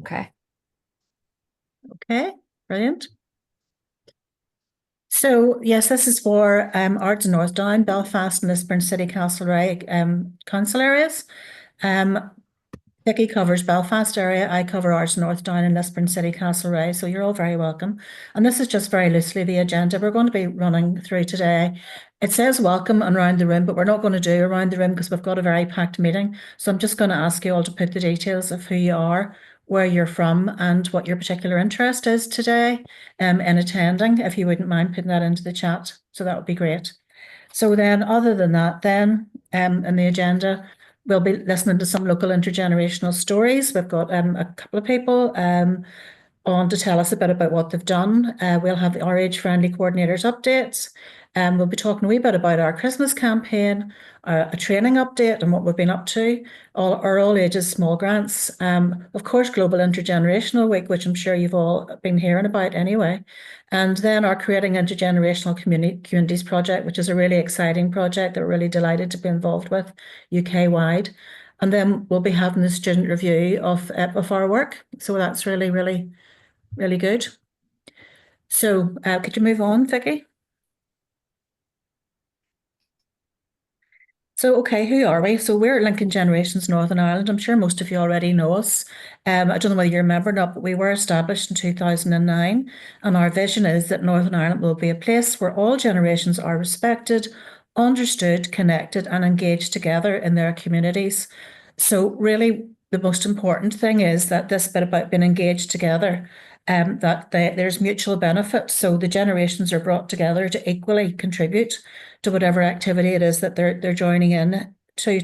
Okay. Okay, brilliant. So yes, this is for Ards and North Down, Belfast and Lisburn City Castlereagh council areas. Vicky covers Belfast area, I cover Ards North Down and Lisburn City Castlereagh, so you're all very welcome. And this is just very loosely the agenda we're going to be running through today. It says welcome and around the room, but we're not going to do around the room because we've got a very packed meeting. So I'm just going to ask you all to put the details of who you are, where you're from, and what your particular interest is today in attending, if you wouldn't mind putting that into the chat. So that would be great. So then, other than that, then in the agenda, we'll be listening to some local intergenerational stories. We've got a couple of people on to tell us a bit about what they've done. We'll have our age-friendly coordinators updates. We'll be talking a wee bit about our Christmas campaign, a training update and what we've been up to, our all ages small grants. Of course, Global Intergenerational Week, which I'm sure you've all been hearing about anyway. And then our Creating Intergenerational Communities project, which is a really exciting project that we're really delighted to be involved with UK-wide. And then we'll be having the student review of our work. So that's really, really, really good. So could you move on, Vicky? So, okay, who are we? So we're Lincoln Generations Northern Ireland. I'm sure most of you already know us. I don't know whether you remember or not, but we were established in 2009. And our vision is that Northern Ireland will be a place where all generations are respected, understood, connected, and engaged together in their communities. So really, the most important thing is that this bit about being engaged together, there's mutual benefit. So the generations are brought together to equally contribute to whatever activity it is that they're joining in to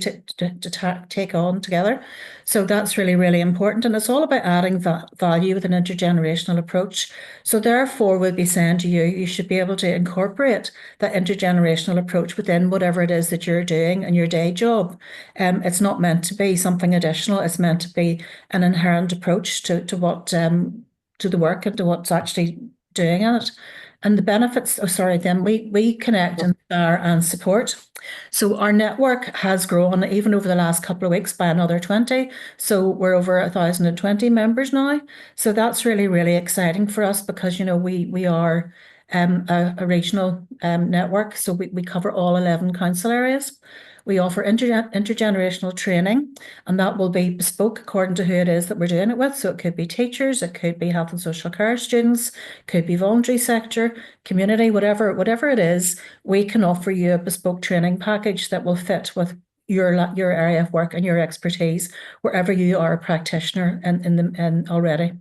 take on together. So that's really, really important. And it's all about adding value with an intergenerational approach. So therefore, we'll be saying to you, you should be able to incorporate that intergenerational approach within whatever it is that you're doing in your day job. It's not meant to be something additional. It's meant to be an inherent approach to what to the work and to what's actually doing in it. And the benefits, then we connect, inspire and support. So our network has grown even over the last couple of weeks by another 20. So we're over 1,020 members now. So that's really, really exciting for us because, you know, we are a regional network. So we cover all 11 council areas. We offer intergenerational training, and that will be bespoke according to who it is that we're doing it with. So it could be teachers, it could be health and social care students, could be voluntary sector, community, whatever it is, we can offer you a bespoke training package that will fit with your area of work and your expertise wherever you are a practitioner in already.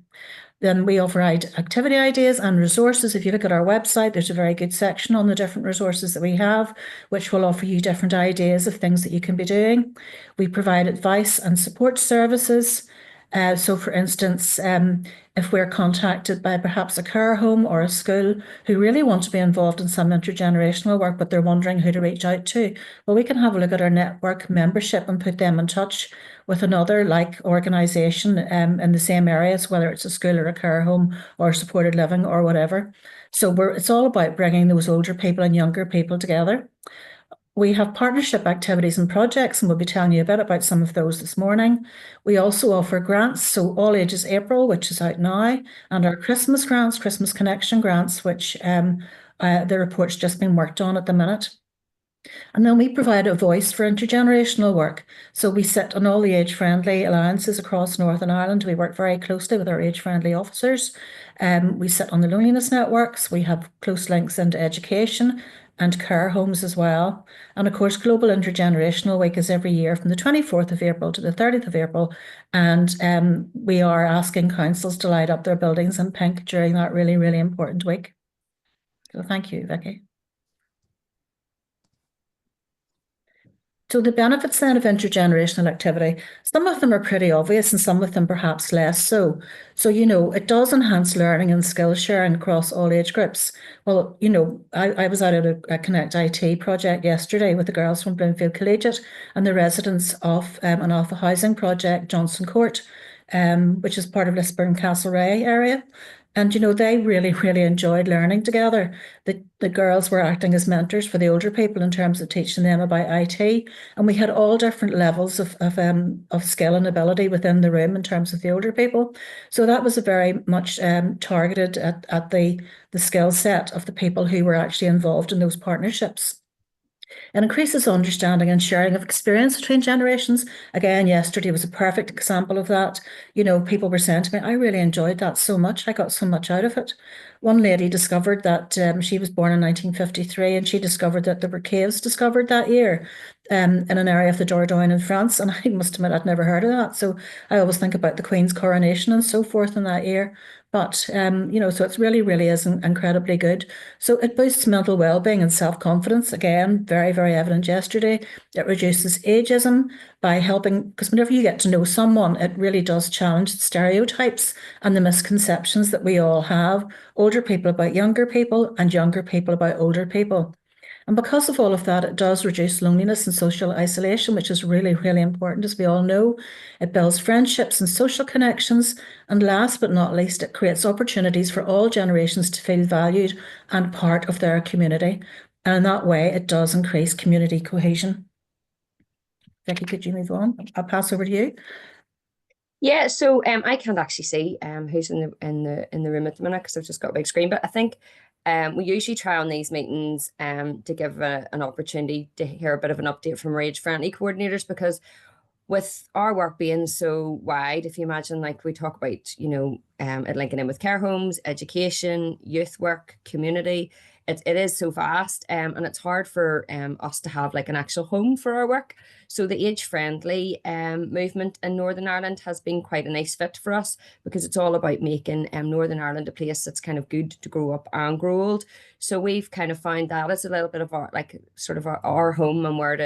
Then we offer activity ideas and resources. If you look at our website, there's a very good section on the different resources that we have, which will offer you different ideas of things that you can be doing. We provide advice and support services. So for instance, if we're contacted by perhaps a care home or a school who really want to be involved in some intergenerational work, but they're wondering who to reach out to, well, we can have a look at our network membership and put them in touch with another like organisation in the same areas, whether it's a school or a care home or supported living or whatever. So it's all about bringing those older people and younger people together. We have partnership activities and projects, and we'll be telling you a bit about some of those this morning. We also offer grants, so All Ages April, which is out now, and our Christmas grants, Christmas Connection grants, which the report's just been worked on at the minute. And then we provide a voice for intergenerational work. So we sit on all the age-friendly alliances across Northern Ireland. We work very closely with our age-friendly officers. We sit on the loneliness networks. We have close links into education and care homes as well. And of course, Global Intergenerational Week is every year from the 24th of April to the 30th of April. And we are asking councils to light up their buildings in pink during that really, really important week. So thank you, Vicky. So the benefits then of intergenerational activity, some of them are pretty obvious and some of them perhaps less so. So, you know, it does enhance learning and skill sharing across all age groups. Well, you know, I was out at a Connect IT project yesterday with the girls from Bloomfield Collegiate and the residents of an Alpha Housing project, Johnson Court. which is part of Lisburn, Castlereagh area. And, they really, really enjoyed learning together. The girls were acting as mentors for the older people in terms of teaching them about IT. And we had all different levels of skill and ability within the room in terms of the older people. So that was a very much targeted at the skill set of the people who were actually involved in those partnerships. It increases understanding and sharing of experience between generations. Again, yesterday was a perfect example of that. People were saying to me, I really enjoyed that so much. I got so much out of it. One lady discovered that she was born in 1953 and she discovered that there were caves discovered that year in an area of the Dordogne in France. And I must admit, I'd never heard of that. So I always think about the Queen's coronation and so forth in that year. But, so it's really, really is incredibly good. So it boosts mental well-being and self-confidence. Again, very, very evident yesterday. It reduces ageism by helping, because whenever you get to know someone, it really does challenge the stereotypes and the misconceptions that we all have. Older people about younger people and younger people about older people. And because of all of that, it does reduce loneliness and social isolation, which is really, really important, as we all know. It builds friendships and social connections. And last but not least, it creates opportunities for all generations to feel valued and part of their community. And in that way, it does increase community cohesion. Vicky, could you move on? I'll pass over to you. Yeah, so I can't actually see who's in the room at the minute because I've just got a big screen. But I think we usually try on these meetings to give an opportunity to hear a bit of an update from our age-friendly coordinators, because with our work being so wide, if you imagine, like we talk about, it linking in with care homes, education, youth work, community, it is so vast, and it's hard for us to have like an actual home for our work. So the age-friendly movement in Northern Ireland has been quite a nice fit for us, because it's all about making Northern Ireland a place that's kind of good to grow up and grow old. So we've kind of found that as a little bit of our, like, sort of our home and where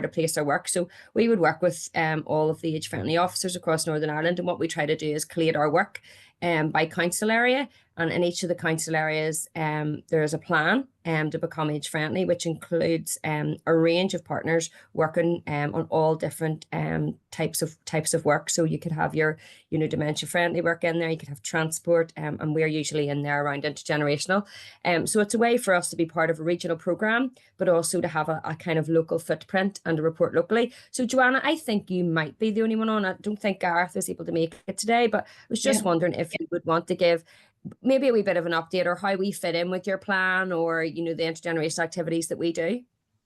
to place our work. So we would work with all of the age-friendly officers across Northern Ireland, and what we try to do is collate our work by council area. And in each of the council areas, there is a plan to become age friendly, which includes a range of partners working on all different types of work. So you could have your, dementia friendly work in there. You could have transport, and we're usually in there around intergenerational. So it's a way for us to be part of a regional programme, but also to have a kind of local footprint and to report locally. So Joanna, I think you might be the only one on. I don't think Gareth was able to make it today, but I was just wondering if you would want to give maybe a wee bit of an update or how we fit in with your plan, or the intergenerational activities that we do.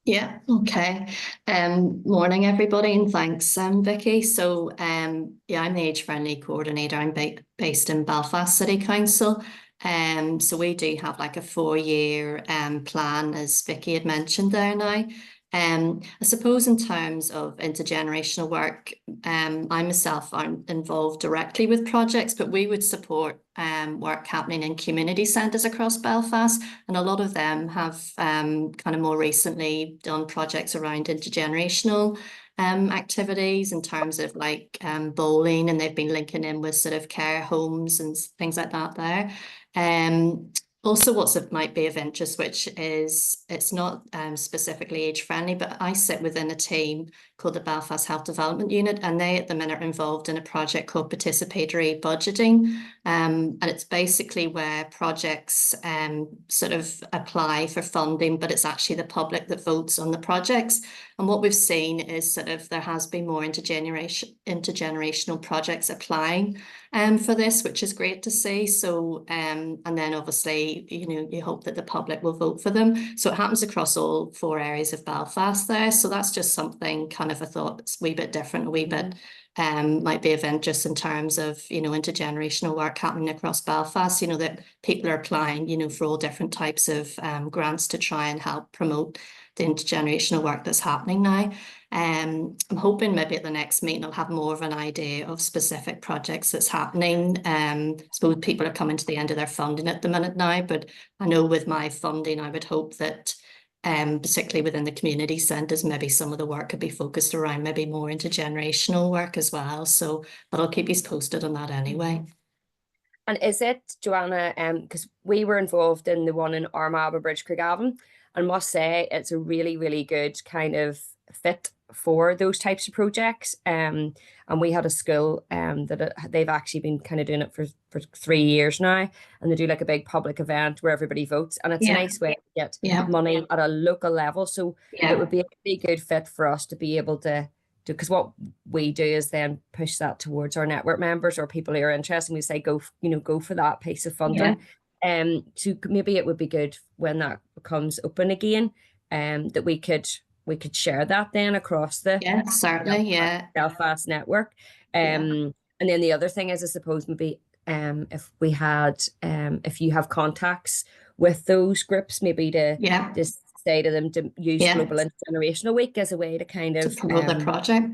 Yeah, okay. Morning everybody, and thanks, Vicky. So yeah, I'm the age friendly coordinator. I'm based in Belfast City Council. So we do have like a 4-year plan, as Vicky had mentioned there now. I suppose in terms of intergenerational work, I myself aren't involved directly with projects, but we would support work happening in community centres across Belfast, and a lot of them have kind of more recently done projects around intergenerational activities in terms of like bowling, and they've been linking in with sort of care homes and things like that there. Also, what might be of interest, which is it's not specifically age friendly, but I sit within a team called the Belfast Health Development Unit, and they at the minute are involved in a project called participatory budgeting. And it's basically where projects sort of apply for funding, but it's actually the public that votes on the projects. And what we've seen is sort of there has been more intergenerational projects applying for this, which is great to see. So, and then obviously, you hope that the public will vote for them. So it happens across all 4 areas of Belfast there. So that's just something kind of I thought it's a wee bit different, a wee bit might be of interest in terms of, intergenerational work happening across Belfast, that people are applying, for all different types of grants to try and help promote the intergenerational work that's happening now. I'm hoping maybe at the next meeting I'll have more of an idea of specific projects that's happening. I suppose people are coming to the end of their funding at the minute now, but I know with my funding, I would hope that particularly within the community centres, maybe some of the work could be focused around maybe more intergenerational work as well. So, but I'll keep you posted on that anyway. And is it, Joanna, because we were involved in the one in Armagh, Bridge, Craigavon, and must say it's a really, really good kind of fit for those types of projects. And we had a school they've actually been kind of doing it for 3 years now, and they do like a big public event where everybody votes, and it's a nice way to get money at a local level. So it would be a really good fit for us to be able to do, because what we do is then push that towards our network members or people who are interested. And we say go for that piece of funding. So maybe it would be good when that becomes open again, that we could share that then across the certainly Belfast network. And then the other thing is, I suppose, maybe if we had if you have contacts with those groups, maybe to just say to them to use Global Intergenerational Week as a way to kind of promote the project.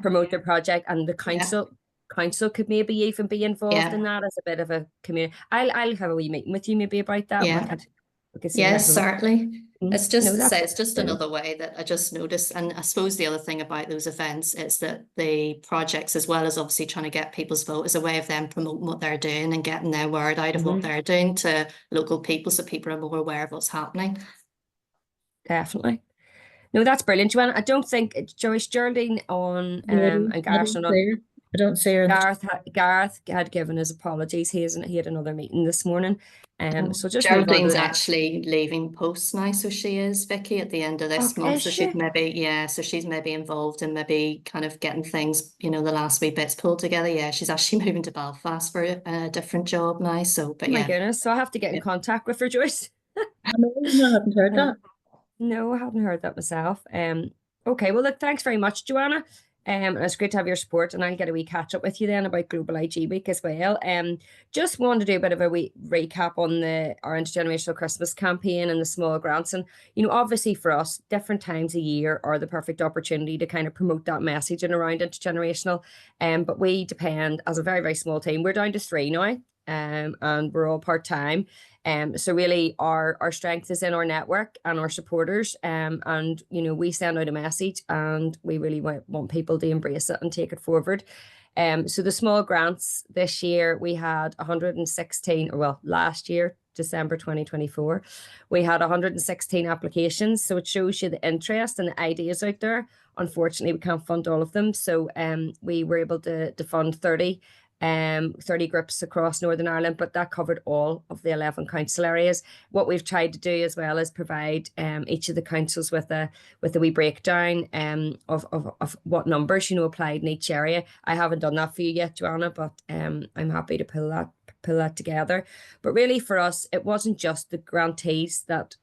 Promote the project, and the council could maybe even be involved in that as a bit of a community. I'll have a wee meeting with you maybe about that. We could see Yes, certainly. It's just it's just brilliant. another way that I just noticed. And I suppose the other thing about those events is that the projects, as well as obviously trying to get people's vote, is a way of them promoting what they're doing and getting their word out of what they're doing to local people, so people are more aware of what's happening. Definitely. No, that's brilliant, Joanna. I don't think Joyce, Geraldine and Gareth I don't see her. Gareth had given his apologies. He had another meeting this morning. So just Geraldine's actually leaving post now, so she is, Vicky, at the end of this month. So she's maybe involved in maybe kind of getting things, the last wee bits pulled together. Yeah, she's actually moving to Belfast for a different job now. So, but my goodness, so I have to get in contact with her, Joyce. I haven't heard that. No, I hadn't heard that myself. Okay, well, look, thanks very much, Joanna. And it's great to have your support, and I'll get a wee catch up with you then about Global IG Week as well. Just wanted to do a bit of a wee recap on our Intergenerational Christmas campaign and the small grants. And, obviously for us, different times a year are the perfect opportunity to kind of promote that message and around intergenerational. But we depend, as a very, very small team, we're down to 3 now, and we're all part-time. So really our strength is in our network and our supporters. And, we send out a message, and we really want people to embrace it and take it forward. So the small grants this year, we had 116, last year, December 2024, we had 116 applications. So it shows you the interest and the ideas out there. Unfortunately, we can't fund all of them. So we were able to fund 30 groups across Northern Ireland, but that covered all of the 11 council areas. What we've tried to do as well is provide each of the councils with a wee breakdown of what numbers applied in each area. I haven't done that for you yet, Joanna, but I'm happy to pull that together. But really for us, it wasn't just the grantees that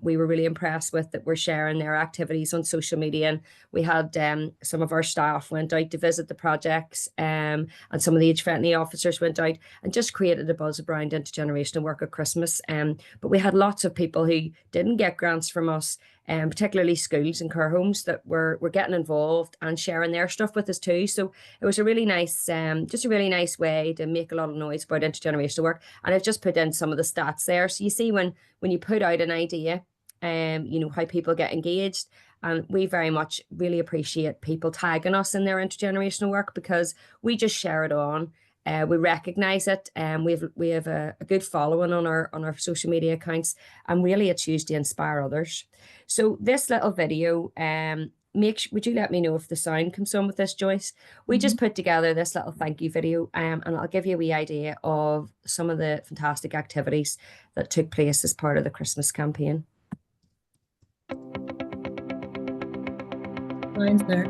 we were really impressed with, that were sharing their activities on social media. And we had some of our staff went out to visit the projects, and some of the age-friendly officers went out and just created a buzz around intergenerational work at Christmas. But we had lots of people who didn't get grants from us, particularly schools and care homes, that were getting involved and sharing their stuff with us too. So it was a really nice, just a really nice way to make a lot of noise about intergenerational work. And I've just put in some of the stats there. So you see when you put out an idea, how people get engaged. And we very much really appreciate people tagging us in their intergenerational work, because we just share it on. We recognise it, and we have a good following on our social media accounts, and really it's used to inspire others. So this little video, would you let me know if the sound comes on with this, Joyce? We just put together this little thank you video, and I'll give you a wee idea of some of the fantastic activities that took place as part of the Christmas campaign. Mine's there.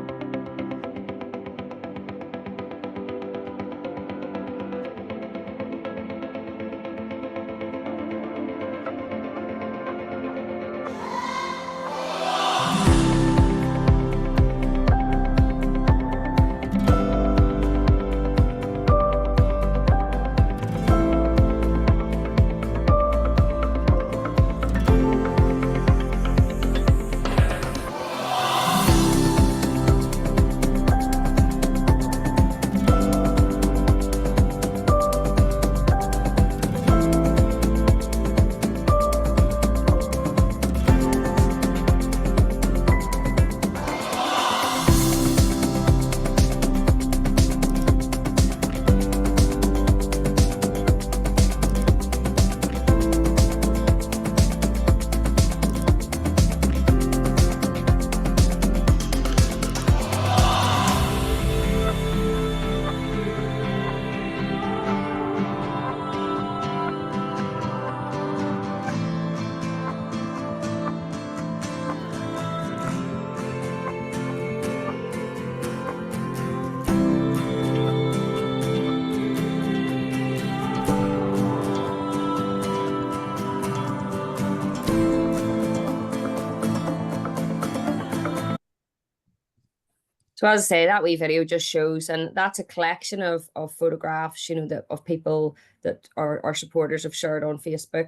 So as I say, that wee video just shows, and that's a collection of photographs, you know, that of people that are supporters have shared on Facebook,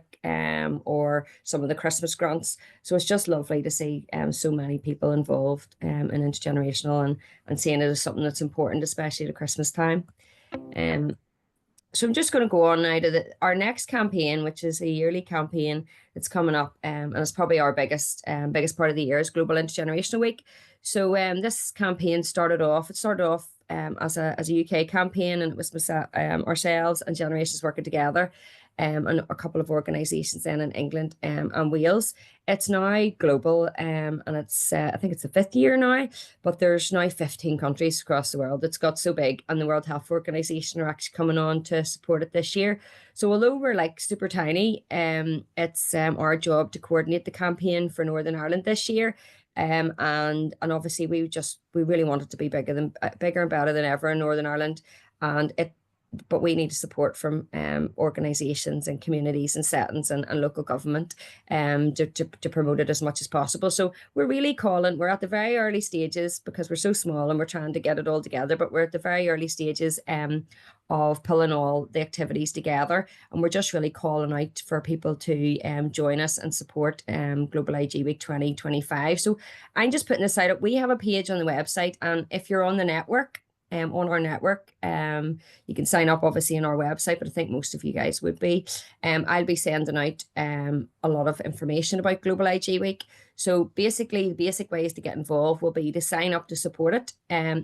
or some of the Christmas grants. So it's just lovely to see so many people involved in intergenerational, and seeing it as something that's important, especially at Christmas time. So I'm just going to go on now to our next campaign, which is a yearly campaign that's coming up, and it's probably our biggest part of the year, is Global Intergenerational Week. So this campaign started off as a UK campaign, and it was ourselves and Generations working together, and a couple of organisations then in England and Wales. It's now global, and it's I think it's the 5th year now, but there's now 15 countries across the world. It's got so big, and the World Health Organization are actually coming on to support it this year. So although we're like super tiny, it's our job to coordinate the campaign for Northern Ireland this year. And obviously we really want it to be bigger and better than ever in Northern Ireland, but we need support from organisations and communities and settings and local government to promote it as much as possible. So we're really we're at the very early stages, because we're so small and we're trying to get it all together, but we're at the very early stages of pulling all the activities together, and we're just really calling out for people to join us and support Global IG Week 2025. So I'm just putting this out. We have a page on the website, and if you're on the network, on our network, you can sign up obviously on our website, but I think most of you guys would be. I'll be sending out a lot of information about Global IG Week. So basically, the basic ways to get involved will be to sign up to support it.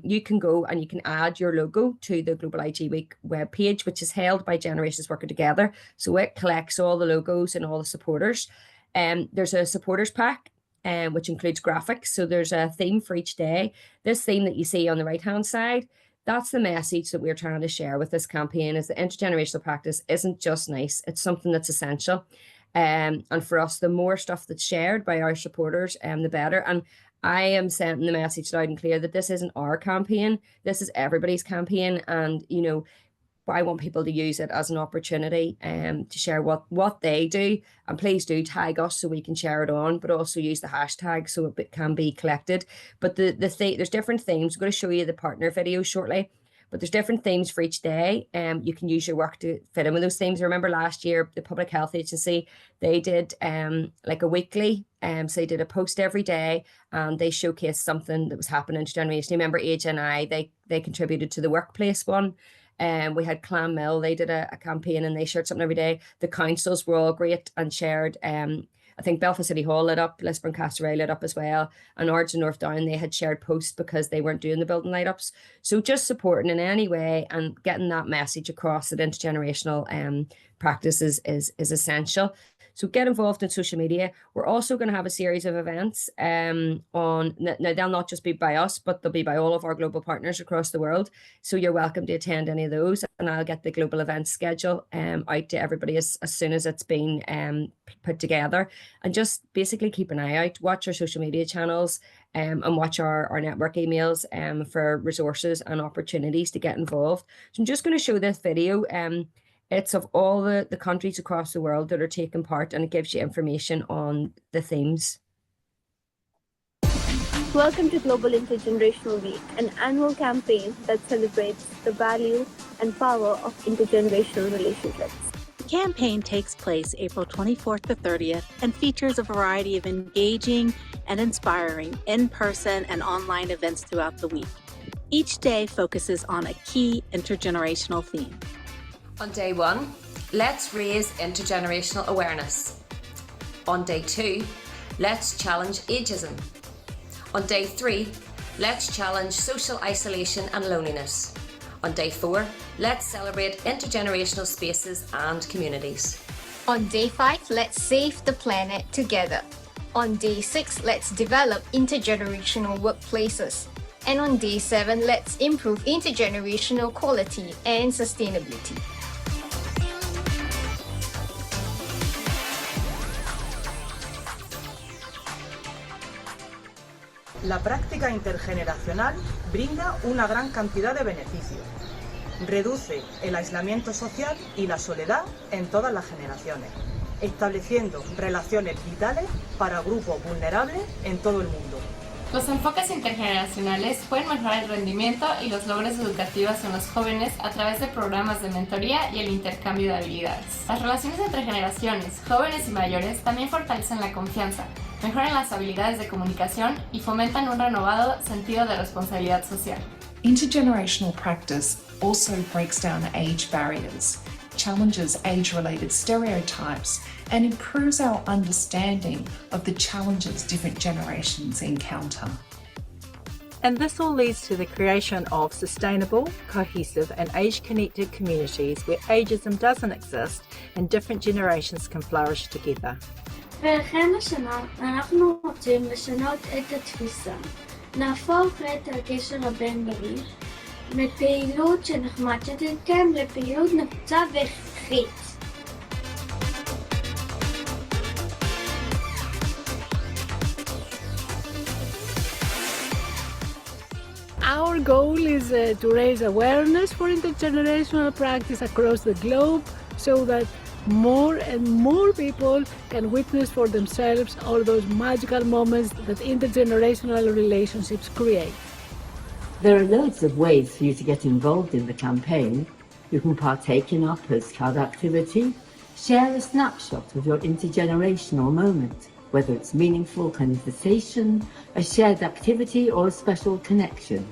You can go and you can add your logo to the Global IG Week webpage, which is held by Generations Working Together. So it collects all the logos and all the supporters. There's a supporters pack, which includes graphics. So there's a theme for each day. This theme that you see on the right-hand side, that's the message that we're trying to share with this campaign, is that intergenerational practice isn't just nice, it's something that's essential. And for us, the more stuff that's shared by our supporters, the better. And I am sending the message loud and clear that this isn't our campaign, this is everybody's campaign. And, you know, I want people to use it as an opportunity to share what they do. And please do tag us so we can share it on, but also use the hashtag so it can be collected. But there's different themes. I'm going to show you the partner video shortly, but there's different themes for each day. You can use your work to fit in with those themes. I remember last year, the Public Health Agency, they did like a weekly, so they did a post every day, and they showcased something that was happening intergenerationally. Remember LGNI, they contributed to the workplace one. We had Clonmel, they did a campaign and they shared something every day. The councils were all great and shared. I think Belfast City Hall lit up, Lisburn, Castlereagh lit up as well. And Ards and North Down, they had shared posts because they weren't doing the building light ups. So just supporting in any way and getting that message across that intergenerational practice is essential. So get involved in social media. We're also going to have a series of events now they'll not just be by us, but they'll be by all of our global partners across the world. So you're welcome to attend any of those, and I'll get the global events schedule out to everybody as soon as it's been put together. And just basically keep an eye out, watch our social media channels, and watch our network emails for resources and opportunities to get involved. So I'm just going to show this video. It's of all the countries across the world that are taking part, and it gives you information on the themes. Welcome to Global Intergenerational Week, an annual campaign that celebrates the value and power of intergenerational relationships. The campaign takes place April 24th to 30th and features a variety of engaging and inspiring in-person and online events throughout the week. Each day focuses on a key intergenerational theme. On day 1, let's raise intergenerational awareness. On day 2, let's challenge ageism. On day 3, let's challenge social isolation and loneliness. On day 4, let's celebrate intergenerational spaces and communities. On day 5, let's save the planet together. On day 6, let's develop intergenerational workplaces. And on day 7, let's improve intergenerational quality and sustainability. La práctica intergeneracional brinda una gran cantidad de beneficios. Reduce el aislamiento social y la soledad en todas las generaciones, estableciendo relaciones vitales para grupos vulnerables en todo el mundo. Los enfoques intergeneracionales pueden mejorar el rendimiento y los logros educativos en los jóvenes a través de programas de mentoría y el intercambio de habilidades. Las relaciones entre generaciones, jóvenes y mayores, también fortalecen la confianza, mejoran las habilidades de comunicación y fomentan un renovado sentido de responsabilidad social. Intergenerational practice also breaks down age barriers, challenges age-related stereotypes, and improves our understanding of the challenges different generations encounter. And this all leads to the creation of sustainable, cohesive and age-connected communities where ageism doesn't exist and different generations can flourish together. ולכן השנה אנחנו רוצים לשנות את התפיסה, נהפוך את הקשר הבין-דורי מפעילות שנחמדת איתכם לפעילות נחוצה והכרחית. Our goal is to raise awareness for intergenerational practice across the globe so that more and more people can witness for themselves all those magical moments that intergenerational relationships create. There are loads of ways for you to get involved in the campaign. You can partake in our postcard activity, share a snapshot of your intergenerational moment, whether it's meaningful conversation, a shared activity or a special connection.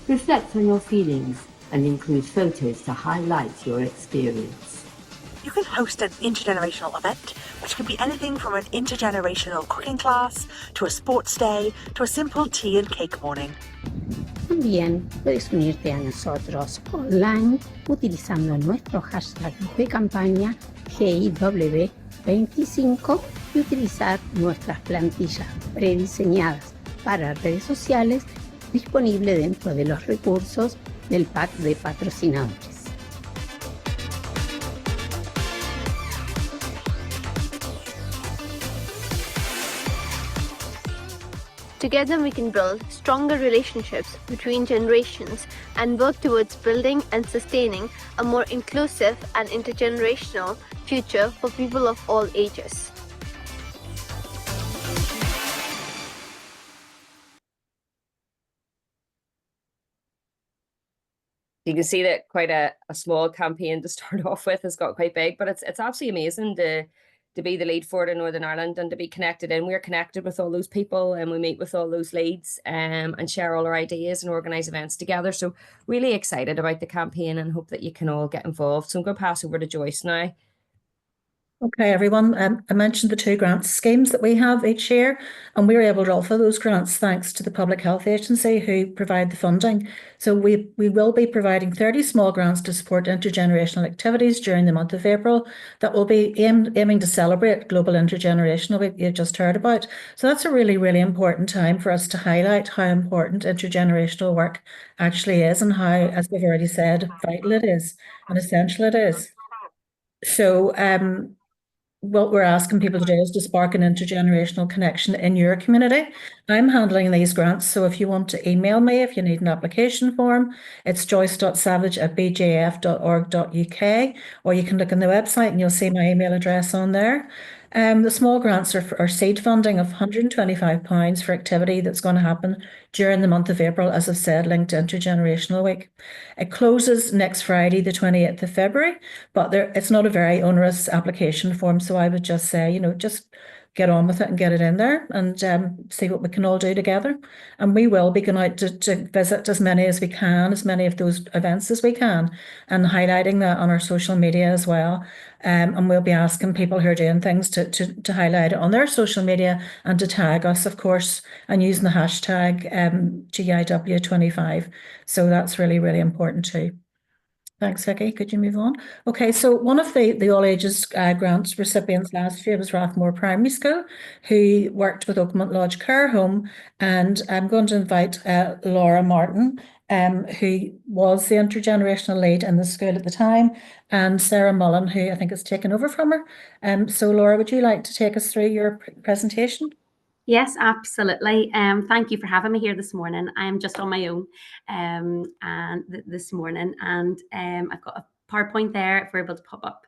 Reflect on your feelings and include photos to highlight your experience. You can host an intergenerational event, which can be anything from an intergenerational cooking class, to a sports day, to a simple tea and cake morning. También puedes unirte a nosotros online utilizando nuestro hashtag de campaña GIW25 y utilizar nuestras plantillas prediseñadas para redes sociales disponible dentro de los recursos del pack de patrocinadores. Together we can build stronger relationships between generations and work towards building and sustaining a more inclusive and intergenerational future for people of all ages. You can see that quite a small campaign to start off with has got quite big, but it's absolutely amazing to be the lead for it in Northern Ireland and to be connected in. We're connected with all those people and we meet with all those leads and share all our ideas and organise events together. So really excited about the campaign and hope that you can all get involved. So I'm going to pass over to Joyce now. Okay, everyone. I mentioned the 2 grant schemes that we have each year, and we were able to offer those grants thanks to the Public Health Agency who provide the funding. So we will be providing 30 small grants to support intergenerational activities during the month of April that will be aiming to celebrate Global Intergenerational Week you've just heard about. So that's a really, really important time for us to highlight how important intergenerational work actually is and how, as we've already said, vital it is and essential it is. So what we're asking people to do is to spark an intergenerational connection in your community. I'm handling these grants, so if you want to email me, if you need an application form, it's joyce.savage@bjf.org.uk, or you can look on the website and you'll see my email address on there. The small grants are seed funding of £125 for activity that's going to happen during the month of April, as I've said, linked to Intergenerational Week. It closes next Friday, the 28th of February, but it's not a very onerous application form, so I would just say, just get on with it and get it in there and see what we can all do together. And we will be going out to visit as many as we can, as many of those events as we can, and highlighting that on our social media as well. And we'll be asking people who are doing things to highlight it on their social media and to tag us, of course, and using the hashtag GIW25. So that's really, really important too. Thanks, Vicky. Could you move on? Okay, so one of the All Ages grants recipients last year was Rathmore Primary School, who worked with Oakmont Lodge Care Home, and I'm going to invite Laura Martin, who was the intergenerational lead in the school at the time, and Sarah Mullen, who I think has taken over from her. So Laura, would you like to take us through your presentation? Yes, absolutely. Thank you for having me here this morning. I'm just on my own this morning, and I've got a PowerPoint there if we're able to pop up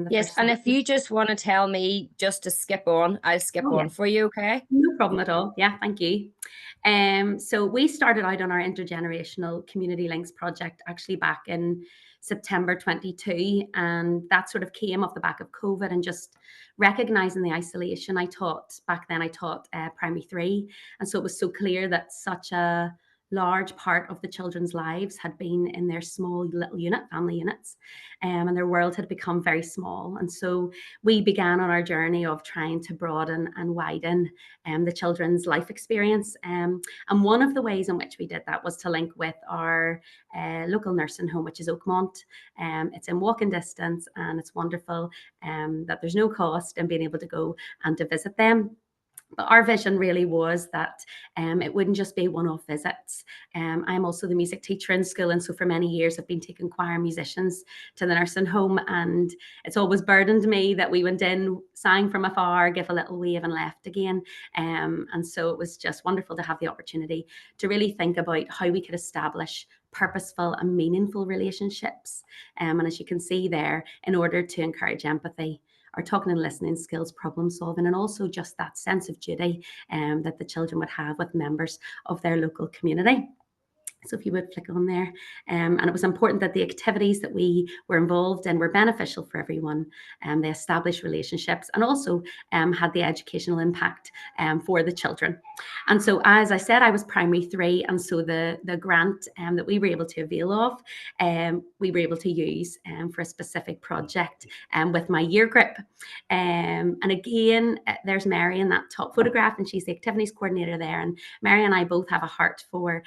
Yes, and if you just want to tell me just to skip on, I'll skip on for you, okay? No problem at all. Yeah, thank you. So we started out on our intergenerational community links project actually back in September 22, and that sort of came off the back of COVID and just recognizing the isolation. I taught primary 3, and so it was so clear that such a large part of the children's lives had been in their small little family units, and their world had become very small. And so we began on our journey of trying to broaden and widen the children's life experience. And one of the ways in which we did that was to link with our local nursing home, which is Oakmont. It's in walking distance, and it's wonderful that there's no cost in being able to go and to visit them. But our vision really was that it wouldn't just be one-off visits. I'm also the music teacher in school, and so for many years I've been taking choir musicians to the nursing home, and it's always burdened me that we went in, sang from afar, give a little wave and left again. And so it was just wonderful to have the opportunity to really think about how we could establish purposeful and meaningful relationships. And as you can see there, in order to encourage empathy, our talking and listening skills, problem solving, and also just that sense of duty that the children would have with members of their local community. So if you would flick on there. And it was important that the activities that we were involved in were beneficial for everyone. They established relationships and also had the educational impact for the children. And so, as I said, I was primary 3. And so the grant that we were able to avail of, we were able to use for a specific project with my year group. And again, there's Mary in that top photograph, and she's the activities coordinator there. And Mary and I both have a heart for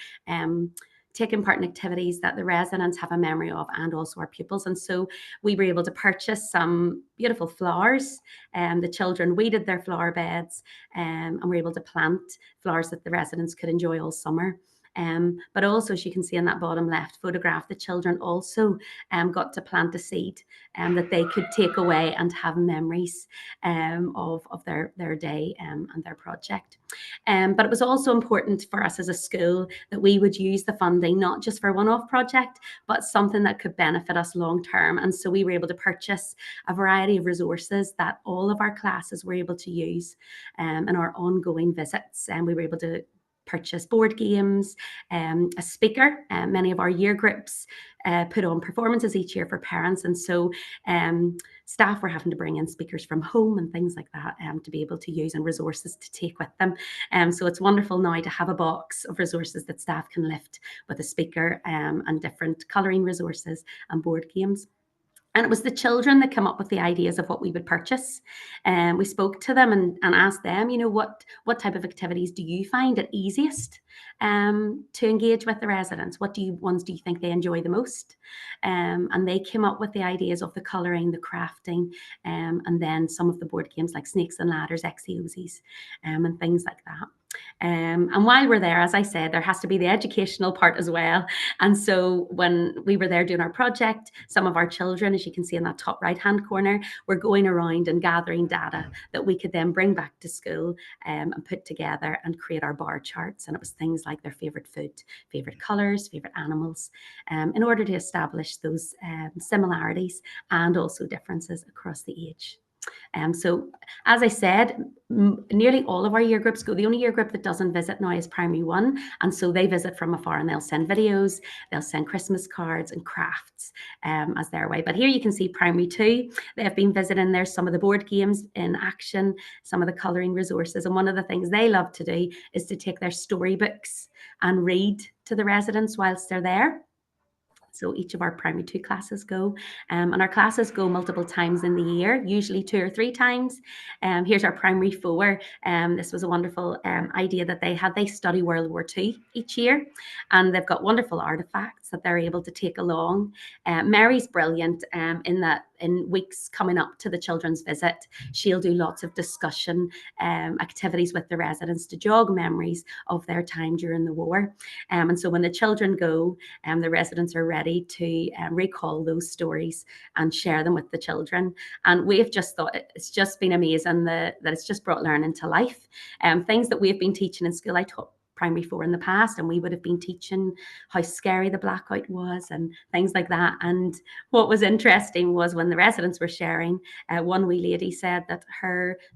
taking part in activities that the residents have a memory of, and also our pupils. And so we were able to purchase some beautiful flowers, and the children weeded their flower beds, and were able to plant flowers that the residents could enjoy all summer. But also, as you can see in that bottom left photograph, the children also got to plant a seed that they could take away and have memories of their day and their project. But it was also important for us as a school that we would use the funding not just for a one-off project, but something that could benefit us long term. And so we were able to purchase a variety of resources that all of our classes were able to use in our ongoing visits. And we were able to purchase board games, a speaker. Many of our year groups put on performances each year for parents, and so staff were having to bring in speakers from home and things like that to be able to use, and resources to take with them. So it's wonderful now to have a box of resources that staff can lift with a speaker and different colouring resources and board games. And it was the children that came up with the ideas of what we would purchase. And we spoke to them and asked them, what type of activities do you find it easiest to engage with the residents? What ones do you think they enjoy the most? And they came up with the ideas of the colouring, the crafting, and then some of the board games like Snakes and Ladders, Exy-Ozies, and things like that. And while we're there, as I said, there has to be the educational part as well. And so when we were there doing our project, some of our children, as you can see in that top right-hand corner, were going around and gathering data that we could then bring back to school and put together and create our bar charts. And it was things like their favourite food, favourite colours, favourite animals, in order to establish those similarities and also differences across the age. So as I said, nearly all of our year groups go. The only year group that doesn't visit now is primary 1. And so they visit from afar, and they'll send videos, they'll send Christmas cards and crafts as their way. But here you can see primary 2. They have been visiting. There's some of the board games in action, some of the colouring resources. And one of the things they love to do is to take their storybooks and read to the residents whilst they're there. So each of our primary 2 classes go, and our classes go multiple times in the year, usually 2 or 3 times. Here's our primary 4. This was a wonderful idea that they had. They study World War II each year, and they've got wonderful artifacts that they're able to take along. Mary's brilliant in that in weeks coming up to the children's visit, she'll do lots of discussion activities with the residents to jog memories of their time during the war. And so when the children go, the residents are ready to recall those stories and share them with the children. And we've just thought it's just been amazing that it's just brought learning to life. Things that we've been teaching in school. I taught primary 4 in the past, and we would have been teaching how scary the blackout was and things like that. And what was interesting was when the residents were sharing, one wee lady said that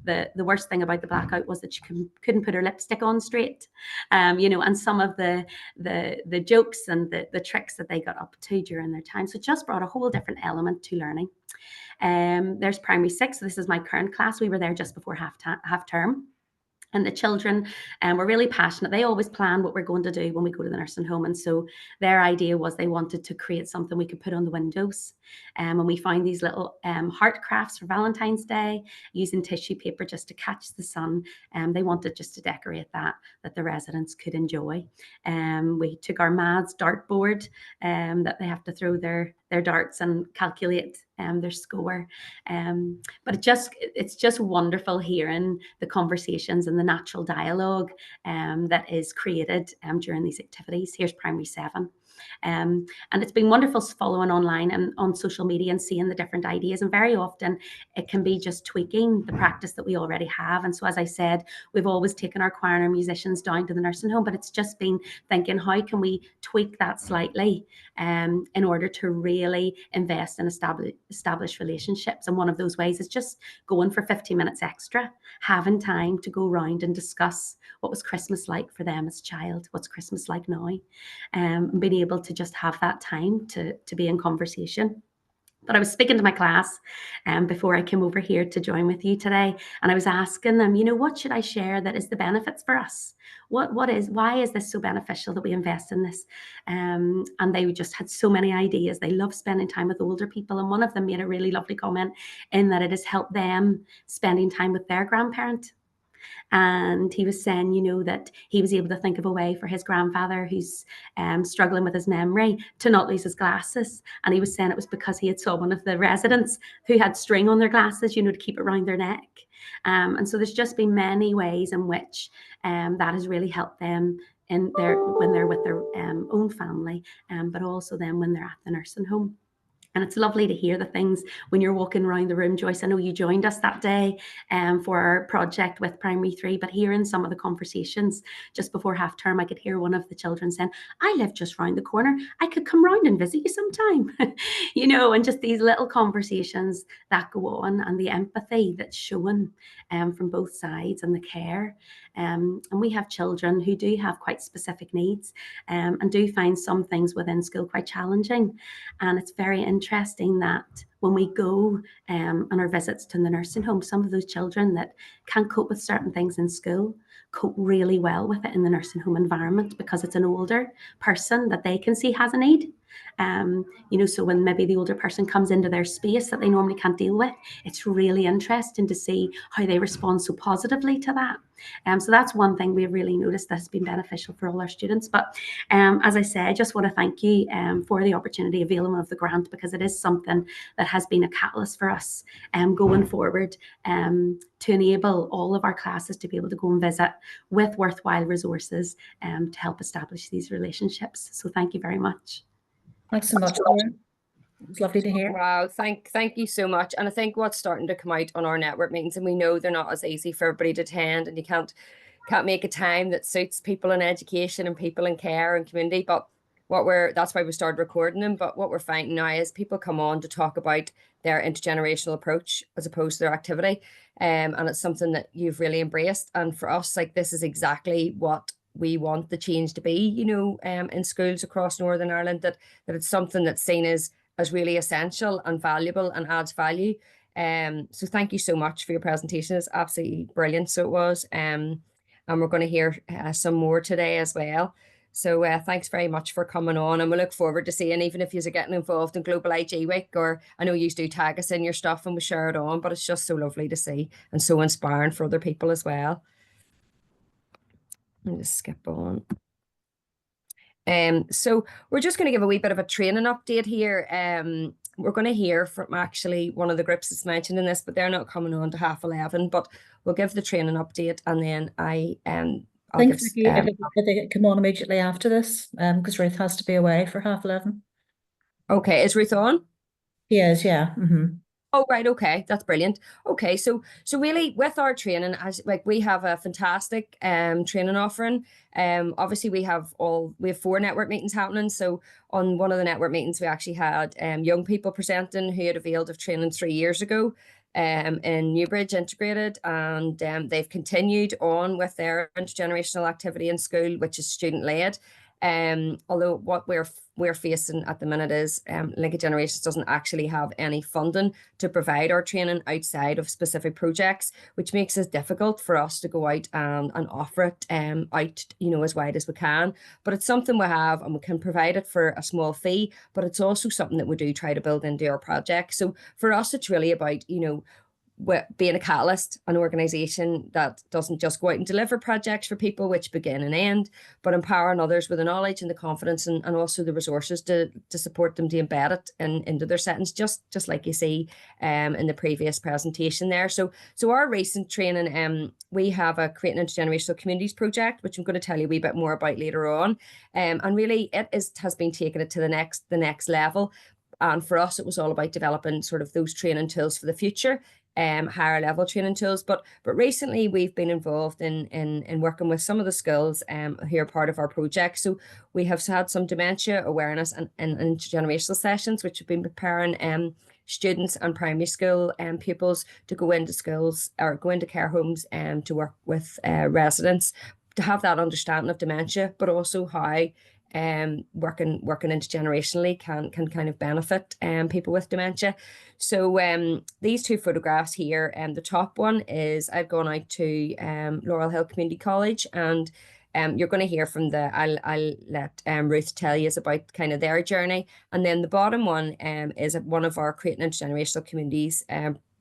the worst thing about the blackout was that she couldn't put her lipstick on straight, and some of the jokes and the tricks that they got up to during their time. So it just brought a whole different element to learning. There's primary 6. So this is my current class. We were there just before half term. And the children were really passionate. They always plan what we're going to do when we go to the nursing home. And so their idea was they wanted to create something we could put on the windows. And we found these little heart crafts for Valentine's Day using tissue paper just to catch the sun. They wanted just to decorate that the residents could enjoy. We took our MADS dartboard that they have to throw their darts and calculate their score. But it's just wonderful hearing the conversations and the natural dialogue that is created during these activities. Here's primary 7. And it's been wonderful following online and on social media and seeing the different ideas. And very often it can be just tweaking the practice that we already have. And so, as I said, we've always taken our choir and our musicians down to the nursing home, but it's just been thinking, how can we tweak that slightly in order to really invest in establish relationships? And one of those ways is just going for 15 minutes extra, having time to go around and discuss what was Christmas like for them as a child, what's Christmas like now, and being able to just have that time to be in conversation. But I was speaking to my class before I came over here to join with you today, and I was asking them, what should I share that is the benefits for us? Why is this so beneficial that we invest in this? And they just had so many ideas. They love spending time with older people, and one of them made a really lovely comment in that it has helped them spending time with their grandparent. And he was saying, that he was able to think of a way for his grandfather who's struggling with his memory to not lose his glasses. And he was saying it was because he had saw one of the residents who had string on their glasses, to keep it around their neck. And so there's just been many ways in which that has really helped them when they're with their own family, but also then when they're at the nursing home. And it's lovely to hear the things when you're walking around the room. Joyce, I know you joined us that day for our project with Primary 3, but hearing some of the conversations just before half term, I could hear one of the children saying, I live just round the corner. I could come round and visit you sometime, and just these little conversations that go on, and the empathy that's shown from both sides, and the care. And we have children who do have quite specific needs and do find some things within school quite challenging. And it's very interesting that when we go on our visits to the nursing home, some of those children that can't cope with certain things in school cope really well with it in the nursing home environment, because it's an older person that they can see has a need. So when maybe the older person comes into their space that they normally can't deal with, it's really interesting to see how they respond so positively to that. So that's one thing we've really noticed that has been beneficial for all our students. But as I say, I just want to thank you for the opportunity availing of the grant, because it is something that has been a catalyst for us going forward to enable all of our classes to be able to go and visit with worthwhile resources to help establish these relationships. So thank you very much. Thanks so much, Lauren. It's lovely to hear. Wow, thank you so much. And I think what's starting to come out on our network meetings, and we know they're not as easy for everybody to attend, and you can't make a time that suits people in education and people in care and community. But that's why we started recording them. But what we're finding now is people come on to talk about their intergenerational approach as opposed to their activity. And it's something that you've really embraced. And for us, this is exactly what we want the change to be, in schools across Northern Ireland, that it's something that's seen as really essential and valuable and adds value. So thank you so much for your presentation. It's absolutely brilliant. So it was. And we're going to hear some more today as well. So thanks very much for coming on, and we look forward to seeing, even if you're getting involved in Global IG Week, or I know you do tag us in your stuff and we share it on, but it's just so lovely to see and so inspiring for other people as well. I'll just skip on. So we're just going to give a wee bit of a training update here. We're going to hear from actually one of the groups that's mentioned in this, but they're not coming on to 11:30. But we'll give the training update, and then I'll give. If they come on immediately after this, because Ruth has to be away for 11:30. Okay, is Ruth on? He is, yeah. Mm-hmm. Oh, right. Okay. That's brilliant. Okay. So really with our training, as like we have a fantastic training offering. Obviously we have 4 network meetings happening. So on one of the network meetings, we actually had young people presenting who had availed of training 3 years ago in Newbridge Integrated, and they've continued on with their intergenerational activity in school, which is student led. Although what we're facing at the minute is Linkage Generations doesn't actually have any funding to provide our training outside of specific projects, which makes it difficult for us to go out and offer it out, as wide as we can. But it's something we have, and we can provide it for a small fee, but it's also something that we do try to build into our project. So for us, it's really about, being a catalyst, an organisation that doesn't just go out and deliver projects for people which begin and end, but empowering others with the knowledge and the confidence and also the resources to support them to embed it into their settings, just like you see in the previous presentation there. So our recent training, we have a Creating Intergenerational Communities project, which I'm going to tell you a wee bit more about later on. And really has been taking it to the next level. And for us, it was all about developing sort of those training tools for the future, higher level training tools. But recently we've been involved in working with some of the schools who are part of our project. So we have had some dementia awareness and intergenerational sessions, which have been preparing students and primary school pupils to go into schools or go into care homes to work with residents to have that understanding of dementia, but also how working intergenerationally can kind of benefit people with dementia. So these 2 photographs here, the top one is I've gone out to Laurel Hill Community College, and you're going to hear from I'll let Ruth tell you about kind of their journey. And then the bottom one is at one of our Creating Intergenerational Communities